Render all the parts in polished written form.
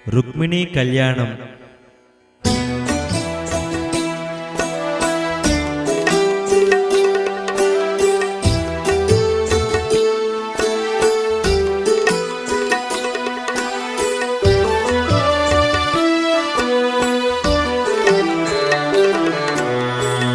రుక్మిణీ కళ్యాణం.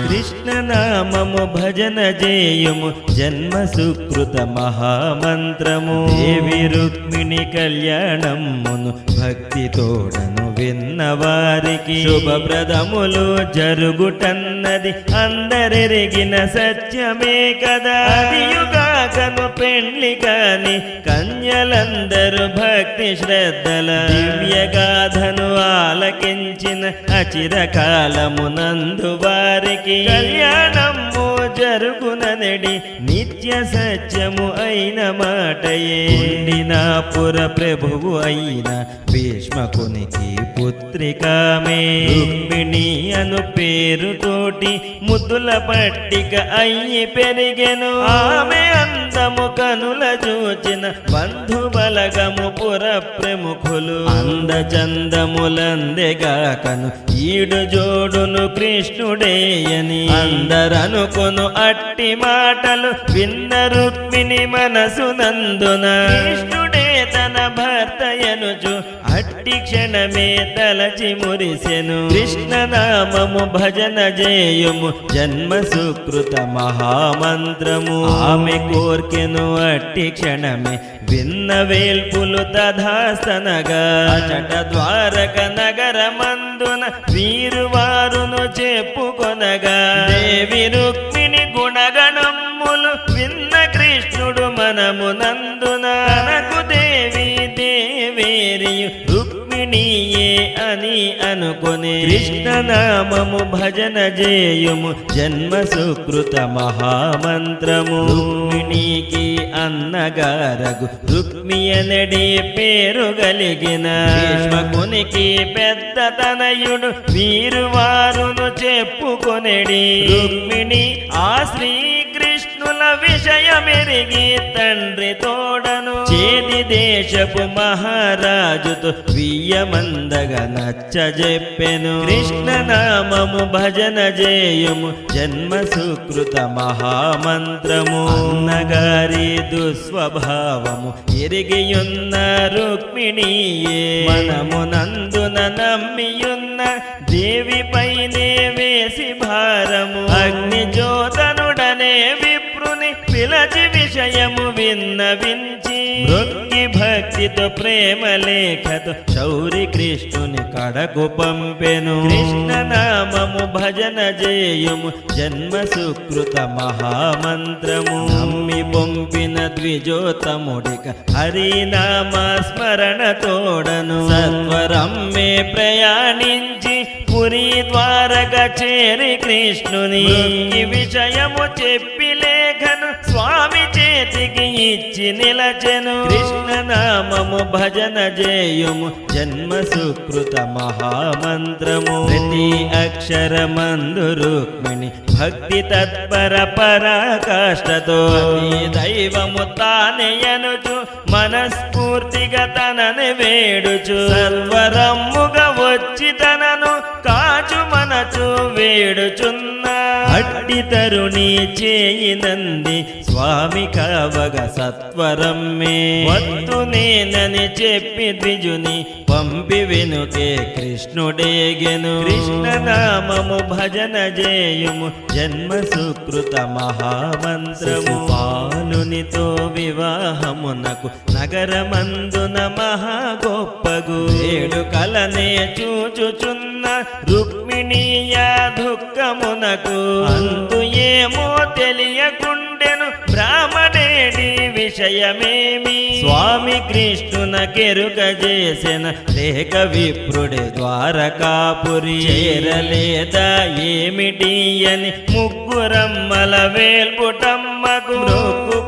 కృష్ణనామము భజన జేయుము జన్మ సుకృత మహామంత్రము. దేవి రుక్మిణి కళ్యాణమును భక్తి తోడను విన్నవారికి శుభప్రదములు జరుగుటన్నది అందరెరిగిన సత్యమే కదా. అదియుగాకను పెండ్లి కాని కన్యలందరూ భక్తి శ్రద్ధల దివ్యగాథను ఆలకించిన అచిరకాలమునందు వారికి కళ్యాణము జరుగుననడి నిత్య సత్యము అయిన మాటయే. ఉండినాపుర ప్రభువు అయిన భీష్మకునికి పుత్రికామే రుక్మిణి అను పేరుతోటి ముద్దుల పట్టిక అయ్యి పెరిగెను. ఆమె అందము కనుల చూచిన బంధు బలగము పుర ప్రముఖులు అందచందములందెగాకను ఈడు జోడును కృష్ణుడేయని అందరనుకొను అట్టి మాటలు విన్న రుక్మిణి మనసునందున కృష్ణుడే తన భర్తయనుచు అట్టి క్షణమే తలచి మురిసెను. కృష్ణనామము భజన జేయుము జన్మ సుకృత మహామంత్రము. ఆమె కోర్కెను అట్టి క్షణమే విన్న వేల్పులు తధాస్తనగా అచట ద్వారక నగరమందున వీరువారును చెప్పుకొనగా దేవి రుక్మిణి గుణగణములు విన్న కృష్ణుడు మనమునందున తనకు దేవి దేవేరియు రుక్మిణియే అని అనుకొని కృష్ణనామము భజన జేయుము జన్మ సుకృత మహామంత్రము. రుక్మిణికి అన్నగారగు రుక్మియనడి పేరు గలిగిన భీష్మకునికి పెద్ద తనయుడు వీరువారును చెప్పుకొనెడి. రుక్మిణి ఆ శ్రీకృష్ణుల విషయమెరిగి తండ్రి తోడను చేది దేశపు మహారాజుతో వియ్యమందగా నచ్చజెప్పెను. కృష్ణనామము భజన జేయుము జన్మ సుకృత మహామంత్రము. అన్నగారి దుస్వభావము ఎరిగియున్న రుక్మిణియే మనమునందున నమ్మియున్న దేవిపైనే వేసి భారము అగ్ని జ్యోతనుడనే విప్రుని పిలచి విషయము విన్నవించి భక్తి భక్తితో ప్రేమ లేఖతో శౌరి కృష్ణుని కడకు పంపెను. కృష్ణనామము భజన జేయుము జన్మ సుకృత మహామంత్రము. నమ్మి పంపిన ద్విజోతముడిక హరినామ స్మరణ తోడను సత్వరమ్మే ప్రయాణించి పురి ద్వారక చేరి కృష్ణుని ఈ విషయము చెప్పి లేఖను స్వామి చేతికి ఇచ్చి నిలచెను. కృష్ణనామము భజన జేయుము జన్మ సుకృత మహామంత్రము. ప్రతి అక్షరమందు రుక్మిణి భక్తి తత్పర పరాకాష్ఠతో దైవము తానెయనుచు మనస్ఫూర్తిగా తనని వేడుచు సర్వరమ్ముగా వచ్చి తనను కాచు మనచు వేడుచున్న అట్టి తరుణి చేయినంది స్వామి కావగ సత్వరమ్మే వత్తు నేనని చెప్పి ద్విజుని పంపి వెనుకే కృష్ణుడేగెను. కృష్ణనామము భజన జేయుము జన్మ సుకృత మహామంత్రము. పాలునితో వివాహమునకు నగరమందున మహా గొప్పగు వేడుకలనే చూచుచున్న రుక్మిణీయా దుఃఖమునకు అంతు ఏమో తెలియకుండెను బ్రాహ్మణేడి విషయమేమి. స్వామి కృష్ణున కెరుక చేసిన లేక విప్రుడి ద్వారకాపురి చేరలేదా ఏమిటి అని ముగ్గురమ్మల వేల్పుటమ్మకు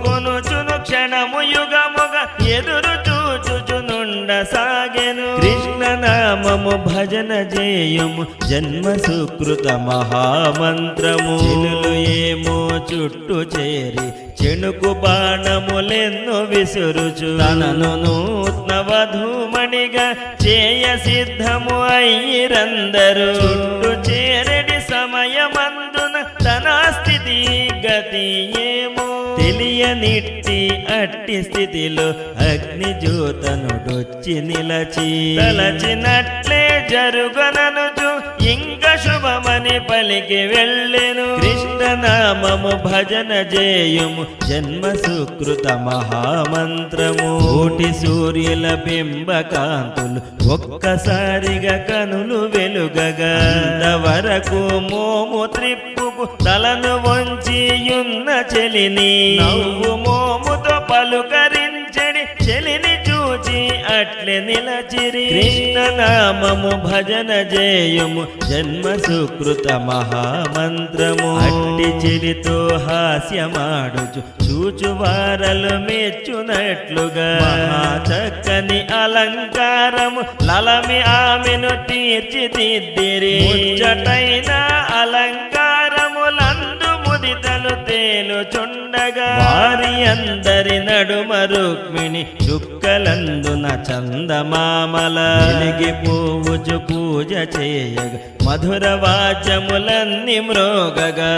కొనుచును క్షణము యుగముగా ఎదురు చూచుచునుండ సాగెను. కృష్ణనామము భజన జేయుము జన్మ సుకృత మహామంత్రము. చిలులు ఏమో చుట్టూ చేరి చెణుకు బాణములెన్నో విసురుచు తనను నూత్న వధూమణి మణిగా చేయ సిద్ధము అయ్యిరందరూ. చుట్టూ చేరడి సమయమందున తన స్థితి గతి ఏమో తెలియనిట్టి అట్టి స్థితిలో అగ్నిజ్యోతనుడొచ్చి నిలచి తలచినట్లే జరుగననుచు ఇంక శుభమని పలికి వెళ్ళెను. కృష్ణనామము భజన జేయుము జన్మ సుకృత మహామంత్రము. కోటి సూర్యుల బింబకాంతులు ఒక్కసారిగా కనులు వెలుగగా అంతవరకు మోము త్రిప్పుకు తలను వంచియున్న చెలిని నవ్వు మోముతో పలుకరించడి చెలిని చూచి అట్లే నిలచిరి. కృష్ణనామము భజన జేయుము జన్మ సుకృత మహామంత్రము. అట్టి చెలితో హాస్యమాడుచు చూచువారలు మెచ్చునట్లుగా చక్కని అలంకారము లలమి ఆమెను తీర్చిదిద్దిరి. ముచ్చటైన అలంకారములందు ముదితలు తేలుచుండగా వారి అందరి నడుమ రుక్మిణి చుక్కలందున చందమామల వెలిగిపోవుచు పూజ చేయగా మధుర వాచములన్నీ మ్రోగగా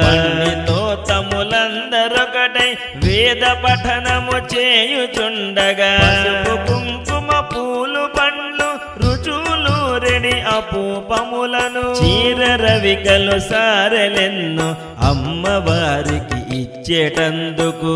తములందరొకటై వేద పఠనము చేయుచుండగా పసుపు కుంకుమ పూలు పండ్లు రుచులు రెడి అపూపములను చీర రవికలు సారెలెన్ను అమ్మవారికి ఇచ్చేటందుకు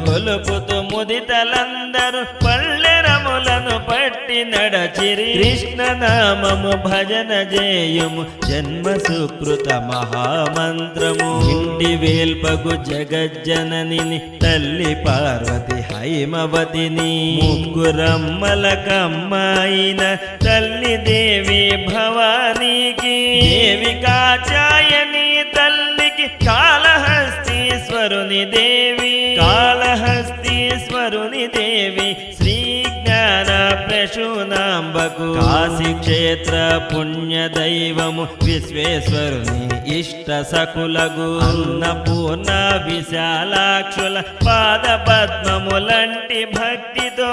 గొలుపుతూ ముదితలందరూ పళ్ళెరములను పట్టి నడచిరి. కృష్ణనామము భజన జేయుము జన్మ సుకృత మహామంత్రము. ఇంటి వేల్పగు జగజ్జనని తల్లి పార్వతి హైమవతిని ముగ్గురమ్మల కమ్మాయిన తల్లి దేవి భవానీకి దేవి కాచాయని తల్లికి కాళహస్తీశ్వరుని దేవి శ్రీ జ్ఞాన ప్రసూనాంబకు కాశీ క్షేత్ర పుణ్య దైవము విశ్వేశ్వరుని ఇష్ట సకులగు అన్నపూర్ణ విశాలాక్షుల పాద పద్మములంటి భక్తితో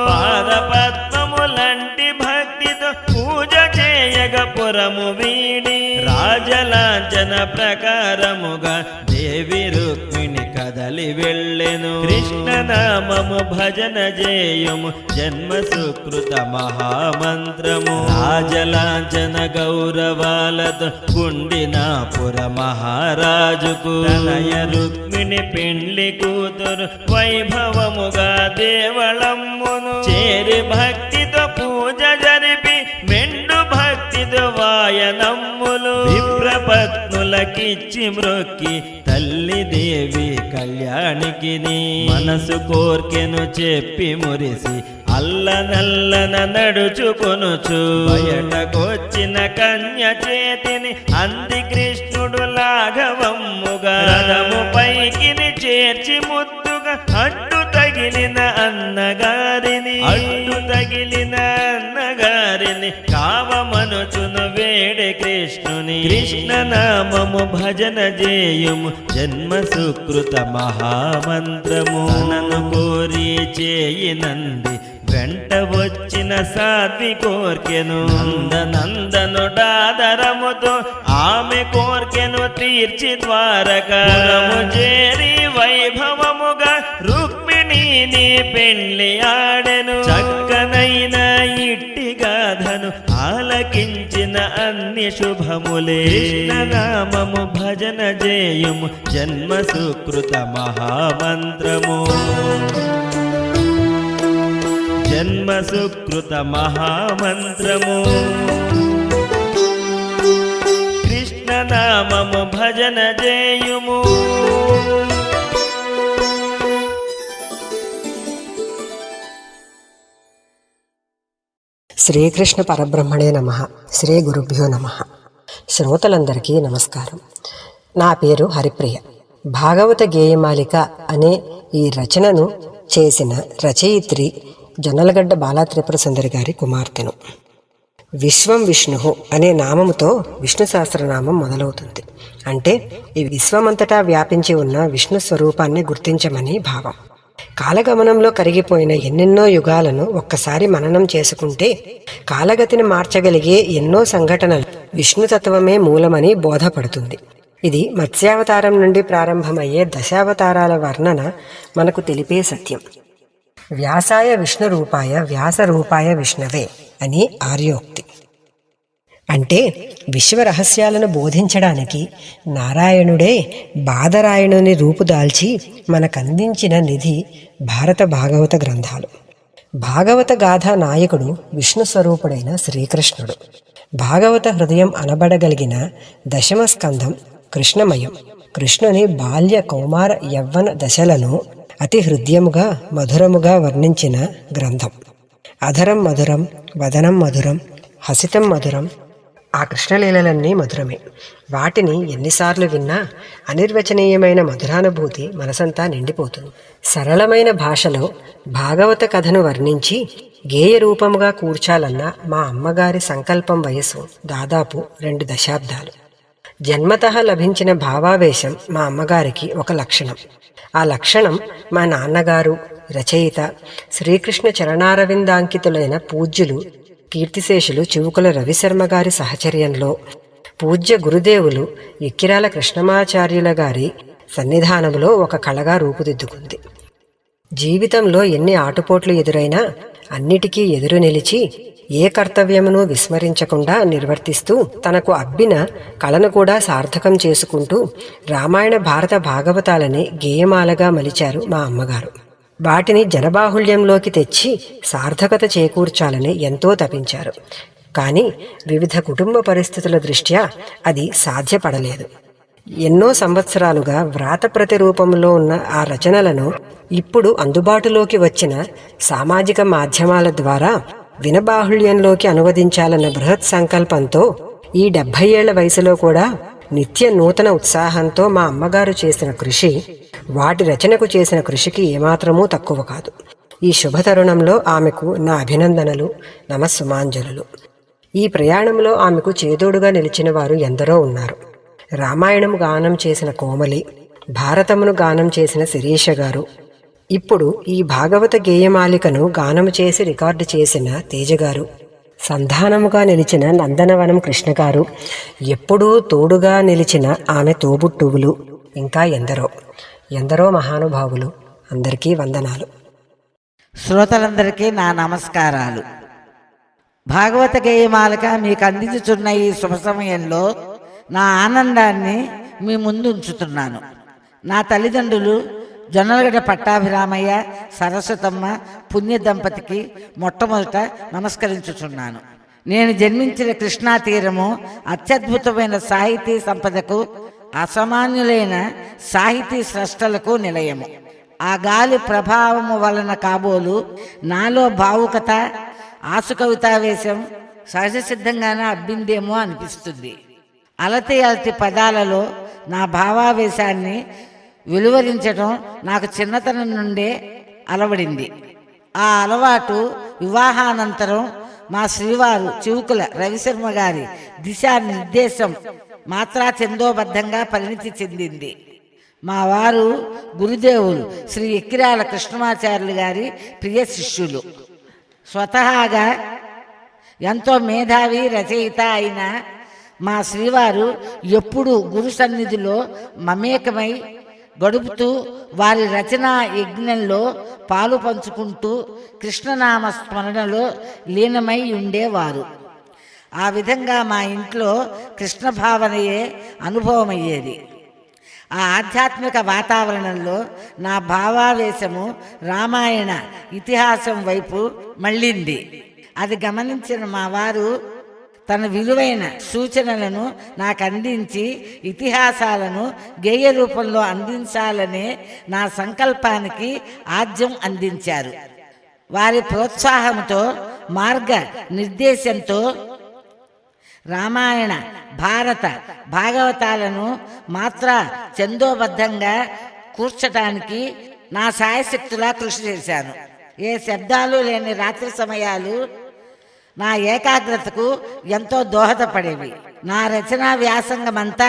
పూజ చేయగ పురము వీడి రాజలాంఛన ప్రకారముగా దేవి రుక్మిణి కదలి వెళ్ళెను. కృష్ణనామము భజన జేయుము జన్మ సుకృత మహామంత్రము. రాజలాంఛన గౌరవాలతో గుండినాపుర మహారాజుకు తనయ రుక్మిణి పెండ్లి కూతురు వైభవముగా దేవళమ్మును చేరి భక్తితో పూజ జరిపి మెండు భక్తితో వాయనమ్ములు విప్రపత్నులకిచ్చి మ్రొక్కి తల్లి దేవి కళ్యాణికి మనసు కోర్కెను చెప్పి మురిసి అల్లనల్లన నడుచుకొనుచు బయటకొచ్చిన కన్య చేతిని అంది కృష్ణుడు లాఘవమ్ముగా రథము పైకిని చేర్చి ముద్దుగా అడ్డు తగిలిన అన్నగారిని కావమనుచును వేడే కృష్ణుని. కృష్ణనామము భజన జేయుము జన్మ సుకృత మహామంత్రము. తనను కోరి చేయినంది వెంట వచ్చిన సాధ్వి కోర్కెను నందనుడాదరముతో ఆమె కోర్కెను తీర్చి ద్వారకాము చేరి వైభవముగా రుక్మిణిని పెండ్లి ఆడెను. చక్కనైన ఇట్టి గాథను ఆలకించిన అన్ని శుభములే. కృష్ణనామము భజన జేయుము జన్మ సుకృత మహామంత్రము. జన్మ సుకృత మహామంత్రము. కృష్ణనామము భజన జేయుము. శ్రీకృష్ణ పరబ్రహ్మణే నమః. శ్రీ గురుభ్యో నమః. శ్రోతలందరికీ నమస్కారం. నా పేరు హరిప్రియ. భాగవత గేయమాలిక అనే ఈ రచనను చేసిన రచయిత్రి జొన్నలగడ్డ బాలాత్రిపుర సుందరి గారి కుమార్తెను. విశ్వం విష్ణు అనే నామముతో విష్ణు సహస్రనామం మొదలవుతుంది. అంటే ఈ విశ్వమంతటా వ్యాపించి ఉన్న విష్ణు స్వరూపాన్ని గుర్తించమని భావం. కాలగమనంలో కరిగిపోయిన ఎన్నెన్నో యుగాలను ఒక్కసారి మననం చేసుకుంటే కాలగతిని మార్చగలిగే ఎన్నో సంఘటనలు విష్ణుతత్వమే మూలమని బోధపడుతుంది. ఇది మత్స్యావతారం నుండి ప్రారంభమయ్యే దశావతారాల వర్ణన మనకు తెలిపే సత్యం. వ్యాసాయ విష్ణు రూపాయ వ్యాస రూపాయ విష్ణవే అని ఆర్యోక్తి. అంటే విశ్వరహస్యాలను బోధించడానికి నారాయణుడే బాదరాయణుని రూపుదాల్చి మనకందించిన నిధి భారత భాగవత గ్రంథాలు. భాగవత గాథ నాయకుడు విష్ణు స్వరూపుడైన శ్రీకృష్ణుడు. భాగవత హృదయం అనబడగలిగిన దశమ స్కంధం కృష్ణమయం. కృష్ణుని బాల్య కౌమార యవ్వన దశలను అతి హృదయముగా మధురముగా వర్ణించిన గ్రంథం. అధరం మధురం, వదనం మధురం, హసితం మధురం. ఆ కృష్ణలీలలన్నీ మధురమే. వాటిని ఎన్నిసార్లు విన్నా అనిర్వచనీయమైన మధురానుభూతి మనసంతా నిండిపోతుంది. సరళమైన భాషలో భాగవత కథను వర్ణించి గేయ రూపముగా కూర్చాలన్న మా అమ్మగారి సంకల్పం వయసు దాదాపు 2 దశాబ్దాలు. జన్మతః లభించిన భావావేశం మా అమ్మగారికి ఒక లక్షణం. ఆ లక్షణం మా నాన్నగారు రచయిత శ్రీకృష్ణ చరణారవిందాంకితులైన పూజ్యులు కీర్తిశేషులు చివుకుల రవిశర్మ గారి సహచర్యంలో పూజ్య గురుదేవులు ఎక్కిరాల కృష్ణమాచార్యుల గారి సన్నిధానంలో ఒక కళగా రూపుదిద్దుకుంది. జీవితంలో ఎన్ని ఆటుపోట్లు ఎదురైనా అన్నిటికీ ఎదురు నిలిచి ఏ కర్తవ్యమును విస్మరించకుండా నిర్వర్తిస్తూ తనకు అబ్బిన కళను కూడా సార్థకం చేసుకుంటూ రామాయణ భారత భాగవతాలని గేయమాలగా మలిచారు మా అమ్మగారు. వాటిని జనబాహుళ్యంలోకి తెచ్చి సార్థకత చేకూర్చాలని ఎంతో తపించారు. కానీ వివిధ కుటుంబ పరిస్థితుల దృష్ట్యా అది సాధ్యపడలేదు. ఎన్నో సంవత్సరాలుగా వ్రాత ప్రతిరూపంలో ఉన్న ఆ రచనలను ఇప్పుడు అందుబాటులోకి వచ్చిన సామాజిక మాధ్యమాల ద్వారా వినబాహుళ్యంలోకి అనువదించాలన్న బృహత్ సంకల్పంతో ఈ 70 ఏళ్ల వయసులో కూడా నిత్య నూతన ఉత్సాహంతో మా అమ్మగారు చేసిన కృషి వాటి రచనకు చేసిన కృషికి ఏమాత్రమూ తక్కువ కాదు. ఈ శుభతరుణంలో ఆమెకు నా అభినందనలు, నమస్సుమాంజలులు. ఈ ప్రయాణంలో ఆమెకు చేదోడుగా నిలిచిన వారు ఎందరో ఉన్నారు. రామాయణము గానం చేసిన కోమలి, భారతమును గానం చేసిన శిరీష గారు, ఇప్పుడు ఈ భాగవత గేయమాలికను గానము చేసి రికార్డు చేసిన తేజగారు, సంధానముగా నిలిచిన నందనవనం కృష్ణగారు, ఎప్పుడూ తోడుగా నిలిచిన ఆమె తోబుట్టువులు, ఇంకా ఎందరో మహానుభావులు. అందరికీ వందనాలు. శ్రోతలందరికీ నా నమస్కారాలు. భాగవత గేయమాలిక మీకు అందించుతున్న ఈ శుభ సమయంలో నా ఆనందాన్ని మీ ముందు ఉంచుతున్నాను. నా తల్లిదండ్రులు జొన్నలగడ్డ పట్టాభిరామయ్య, సరస్వతమ్మ పుణ్య దంపతికి మొట్టమొదట నమస్కరించుచున్నాను. నేను జన్మించిన కృష్ణా తీరము అత్యద్భుతమైన సాహితీ సంపదకు, అసామాన్యులైన సాహితీ స్రష్టలకు నిలయము. ఆ గాలి ప్రభావము వలన కాబోలు నాలో భావుకత, ఆసుకవితావేశం సహజ సిద్ధంగానే అబ్బిందేమో అనిపిస్తుంది. అలతి పదాలలో నా భావావేశాన్ని వెలువరించడం నాకు చిన్నతనం నుండే అలవడింది. ఆ అలవాటు వివాహానంతరం మా శ్రీవారు చివుకుల రవిశర్మ గారి దిశానిర్దేశం మాత్రా చందోబద్ధంగా పరిణితి చెందింది. మా వారు గురుదేవులు శ్రీ ఎక్కిరాల కృష్ణమాచార్యులు గారి ప్రియ శిష్యులు. స్వతహాగా ఎంతో మేధావి రచయిత అయిన మా శ్రీవారు ఎప్పుడూ గురు సన్నిధిలో మమేకమై గడుపుతూ వారి రచనా యజ్ఞంలో పాలు పంచుకుంటూ కృష్ణనామ స్మరణలో లీనమై ఉండేవారు. ఆ విధంగా మా ఇంట్లో కృష్ణ భావనయే అనుభవమయ్యేది. ఆ ఆధ్యాత్మిక వాతావరణంలో నా భావావేశము రామాయణ ఇతిహాసం వైపు మళ్ళింది. అది గమనించిన మా వారు తన విలువైన సూచనలను నాకు అందించి ఇతిహాసాలను గేయ రూపంలో అందించాలనే నా సంకల్పానికి ఆద్యం అందించారు. వారి ప్రోత్సాహంతో, మార్గ నిర్దేశంతో రామాయణ భారత భాగవతాలను మాత్రా చందోబద్ధంగా కూర్చటానికి నా శాయశక్తులా కృషి చేశాను. ఏ శబ్దాలు లేని రాత్రి సమయాలు నా ఏకాగ్రతకు ఎంతో దోహదపడేవి. నా రచనా వ్యాసంగమంతా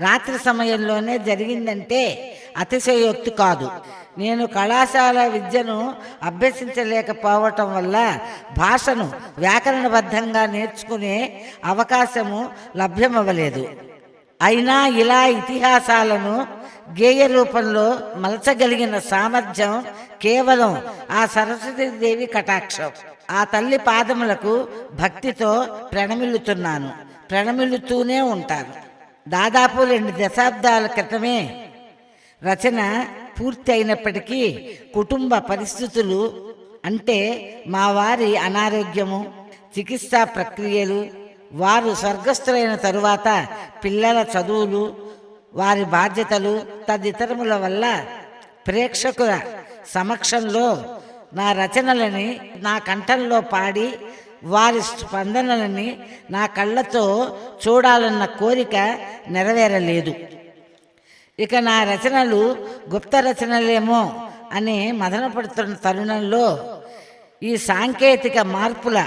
రాత్రి సమయంలోనే జరిగిందంటే అతిశయోక్తి కాదు. నేను కళాశాల విద్యను అభ్యసించలేకపోవటం వల్ల భాషను వ్యాకరణబద్ధంగా నేర్చుకునే అవకాశము లభ్యమవ్వలేదు. అయినా ఇలా ఇతిహాసాలను గేయ రూపంలో మలచగలిగిన సామర్థ్యం కేవలం ఆ సరస్వతీదేవి కటాక్షం. ఆ తల్లి పాదములకు భక్తితో ప్రణమిల్లుతూనే ఉంటాను. దాదాపు 2 దశాబ్దాల క్రితమే రచన పూర్తి అయినప్పటికీ కుటుంబ పరిస్థితులు, అంటే మా వారి అనారోగ్యము, చికిత్సా ప్రక్రియలు, వారు స్వర్గస్థులైన తరువాత పిల్లల చదువులు, వారి బాధ్యతలు తదితరముల వల్ల ప్రేక్షకుల సమక్షంలో నా రచనలని నా కంఠంలో పాడి వారి స్పందనలని నా కళ్ళతో చూడాలన్న కోరిక నెరవేరలేదు. ఇక నా రచనలు గుప్త రచనలేమో అని మదనపడుతున్న తరుణంలో ఈ సాంకేతిక మార్పుల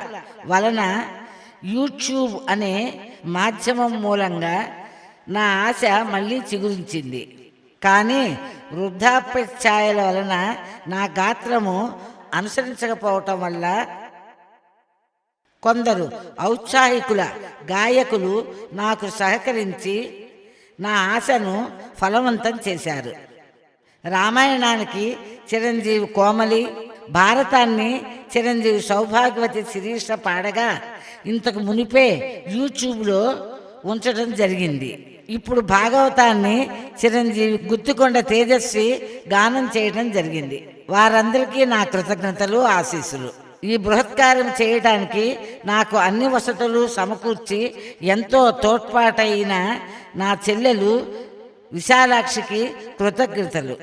వలన యూట్యూబ్ అనే మాధ్యమం మూలంగా నా ఆశ మళ్ళీ చిగురించింది. కానీ వృద్ధాప్య ఛాయల వలన నా గాత్రము అనుసరించకపోవటం వల్ల కొందరు ఔత్సాహికుల గాయకులు నాకు సహకరించి నా ఆశను ఫలవంతం చేశారు. రామాయణానికి చిరంజీవి కోమలి, భారతాన్ని చిరంజీవి సౌభాగ్యవతి శిరీష పాడగా ఇంతకు మునిపే యూట్యూబ్లో ఉంచడం జరిగింది. ఇప్పుడు భాగవతాన్ని చిరంజీవి గుత్తికొండ తేజస్వి గానం చేయడం జరిగింది. వారందరికీ నా కృతజ్ఞతలు, ఆశీస్సులు. ఈ బృహత్కార్యం చేయడానికి నాకు అన్ని వసతులు సమకూర్చి ఎంతో తోడ్పాటైన నా చెల్లెలు విశాలాక్షికి కృతజ్ఞతలు,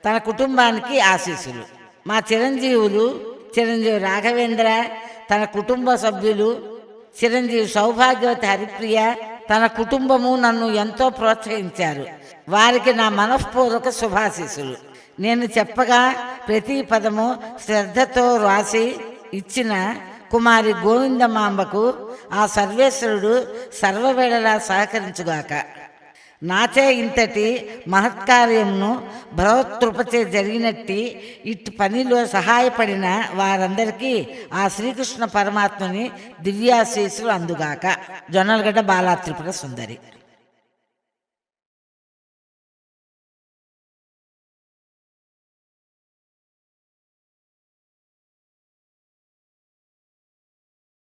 తన కుటుంబానికి ఆశీస్సులు. మా చిరంజీవి రాఘవేంద్ర, తన కుటుంబ సభ్యులు, చిరంజీవి సౌభాగ్యవతి హరిప్రియ, తన కుటుంబము నన్ను ఎంతో ప్రోత్సహించారు. వారికి నా మనఃపూర్వక శుభాశీస్సులు. నేను చెప్పగా ప్రతి పదము శ్రద్ధతో రాసి ఇచ్చిన కుమారి గోవిందమాంబకు ఆ సర్వేశ్వరుడు సర్వవేళలా సహకరించుగాక. నాచే ఇంతటి మహత్కార్యమును భగవత్కృపచే జరిగినట్టి ఇటు పనిలో సహాయపడిన వారందరికీ ఆ శ్రీకృష్ణ పరమాత్మని దివ్యాశీస్సులు అందుగాక. జొన్నలగడ్డ బాలా త్రిపుర సుందరి.